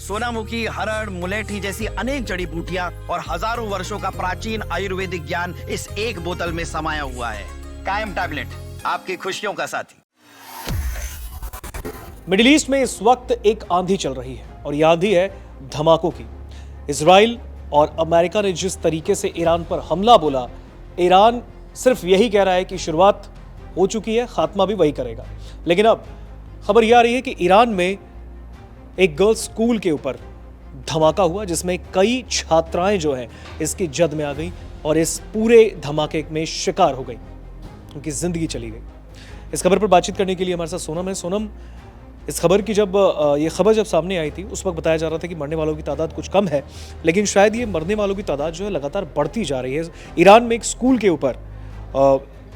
सोनामुखी, हरड़, मुलेठी जैसी अनेक जड़ी बूटियां और हजारों वर्षों का प्राचीन आयुर्वेदिक ज्ञान इस एक बोतल में समाया हुआ है। कायम टैबलेट, आपकी खुशियों का साथी। मिडिल ईस्ट में इस वक्त एक आंधी चल रही है और यह आंधी है धमाकों की। इजराइल और अमेरिका ने जिस तरीके से ईरान पर हमला बोला, ईरान सिर्फ यही कह रहा है कि शुरुआत हो चुकी है, खात्मा भी वही करेगा। लेकिन अब खबर यह आ रही है कि ईरान में एक गर्ल्स स्कूल के ऊपर धमाका हुआ जिसमें कई छात्राएं जो हैं इसकी जद में आ गई और इस पूरे धमाके में शिकार हो गई, उनकी जिंदगी चली गई। इस खबर पर बातचीत करने के लिए हमारे साथ सोनम है। सोनम, इस खबर की ये खबर जब सामने आई थी उस वक्त बताया जा रहा था कि मरने वालों की तादाद कुछ कम है, लेकिन शायद ये मरने वालों की तादाद जो है लगातार बढ़ती जा रही है। ईरान में एक स्कूल के ऊपर,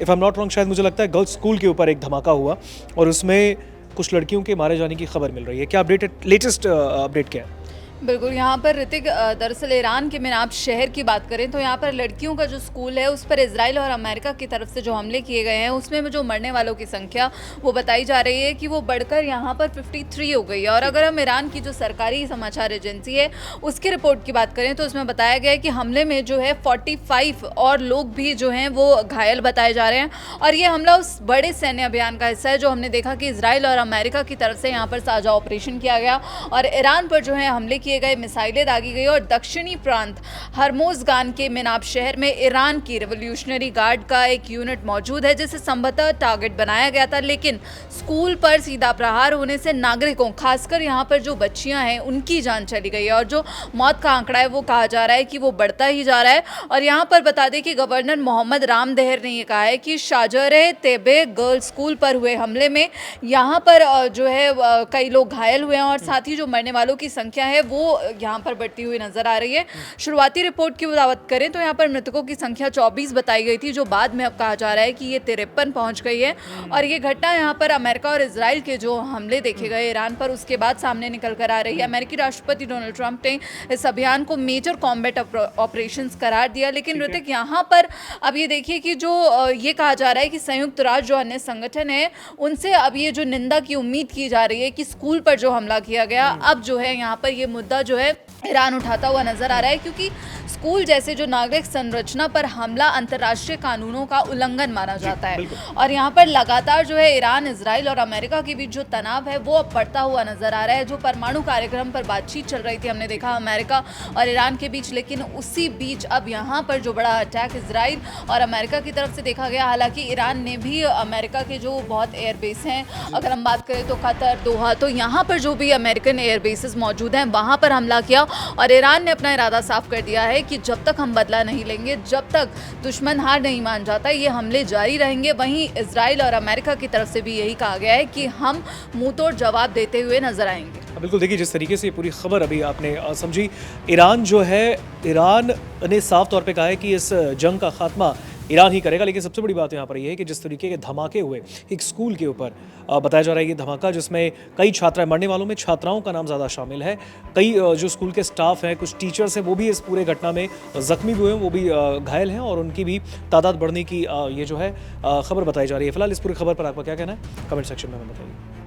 if I am not wrong, शायद मुझे लगता है गर्ल्स स्कूल के ऊपर एक धमाका हुआ और उसमें कुछ लड़कियों के मारे जाने की खबर मिल रही है। क्या लेटेस्ट अपडेट क्या है? बिल्कुल, यहाँ पर ऋतिक, दरअसल ईरान के मिनाब शहर की बात करें तो यहाँ पर लड़कियों का जो स्कूल है उस पर इजराइल और अमेरिका की तरफ से जो हमले किए गए हैं उसमें जो मरने वालों की संख्या वो बताई जा रही है कि वो बढ़कर यहाँ पर 53 हो गई है। और अगर हम ईरान की जो सरकारी समाचार एजेंसी है उसकी रिपोर्ट की बात करें तो उसमें बताया गया है कि हमले में जो है 45 और लोग भी जो हैं वो घायल बताए जा रहे हैं। और ये हमला उस बड़े सैन्य अभियान का हिस्सा है जो हमने देखा कि इजराइल और अमेरिका की तरफ से यहाँ पर साझा ऑपरेशन किया गया और ईरान पर जो है हमले किए गए, मिसाइलें दागी गई और दक्षिणी प्रांत हरमोज़गान के मिनाब शहर में ईरान की रिवॉल्यूशनरी गार्ड का एक यूनिट मौजूद है जिसे संभवतः टारगेट बनाया गया था। लेकिन स्कूल पर सीधा प्रहार होने से नागरिकों, खासकर यहाँ पर जो बच्चियां हैं, उनकी जान चली गई है और जो मौत का आंकड़ा है वो कहा जा रहा है कि वो बढ़ता ही जा रहा है। और यहाँ पर बता दें कि गवर्नर मोहम्मद रामदेहर ने ये कहा है कि शाजर तेबे गर्ल्स स्कूल पर हुए हमले में यहाँ पर जो है कई लोग घायल हुए हैं और साथ ही जो मरने वालों की संख्या है वो यहाँ पर बढ़ती हुई नजर आ रही है। शुरुआती रिपोर्ट की बात करें तो यहाँ पर मृतकों की संख्या 24 बताई गई थी, जो बाद में अब कहा जा रहा है कि ये 53 पहुंच गई है। और ये घटना यहाँ पर अमेरिका और इजराइल के जो हमले देखे गए ईरान पर उसके बाद सामने निकल कर आ रही है। अमेरिकी राष्ट्रपति डोनाल्ड ट्रंप ने इस अभियान को मेजर कॉम्बैट ऑपरेशंस करार दिया। लेकिन ऋतिक, यहाँ पर अब ये देखिए कि जो ये कहा जा रहा है कि संयुक्त राष्ट्र जो अन्य संगठन है उनसे अब ये जो निंदा की उम्मीद की जा रही है कि स्कूल पर जो हमला किया गया, अब जो है यहाँ पर ये मुद्दा जो है ईरान उठाता हुआ नजर आ रहा है, क्योंकि स्कूल जैसे जो नागरिक संरचना पर हमला अंतर्राष्ट्रीय कानूनों का उल्लंघन माना जाता है। और यहाँ पर लगातार जो है ईरान, इजराइल और अमेरिका के बीच जो तनाव है वो अब बढ़ता हुआ नजर आ रहा है। जो परमाणु कार्यक्रम पर बातचीत चल रही थी, हमने देखा अमेरिका और ईरान के बीच, लेकिन उसी बीच अब यहाँ पर जो बड़ा अटैक इजराइल और अमेरिका की तरफ से देखा गया। हालांकि ईरान ने भी अमेरिका के जो बहुत एयरबेस हैं, अगर हम बात करें तो कतर, दोहा, तो यहाँ पर जो भी अमेरिकन एयरबेसेस मौजूद हैं वहाँ पर हमला किया। और ईरान ने अपना इरादा साफ कर दिया है कि जब तक हम बदला नहीं लेंगे, जब तक दुश्मन हार नहीं मान जाता, ये हमले जारी रहेंगे। वहीं इजराइल और अमेरिका की तरफ से भी यही कहा गया है कि हम मुंहतोड़ जवाब देते हुए नजर आएंगे। बिल्कुल, देखिए जिस तरीके से ये पूरी खबर अभी आपने समझी, ईरान जो है, ईरान ने साफ तौर पे कहा है कि इस जंग का खात्मा ईरान ही करेगा। लेकिन सबसे बड़ी बात यहाँ पर यह है कि जिस तरीके के धमाके हुए एक स्कूल के ऊपर, बताया जा रहा है कि धमाका जिसमें कई छात्राएं, मरने वालों में छात्राओं का नाम ज़्यादा शामिल है, कई जो स्कूल के स्टाफ हैं, कुछ टीचर्स हैं, वो भी इस पूरे घटना में जख्मी भी हुए हैं, वो भी घायल हैं और उनकी भी तादाद बढ़ने की ये जो है खबर बताई जा रही है। फिलहाल इस पूरी खबर पर आपका क्या कहना है, कमेंट सेक्शन में हमें बताइए।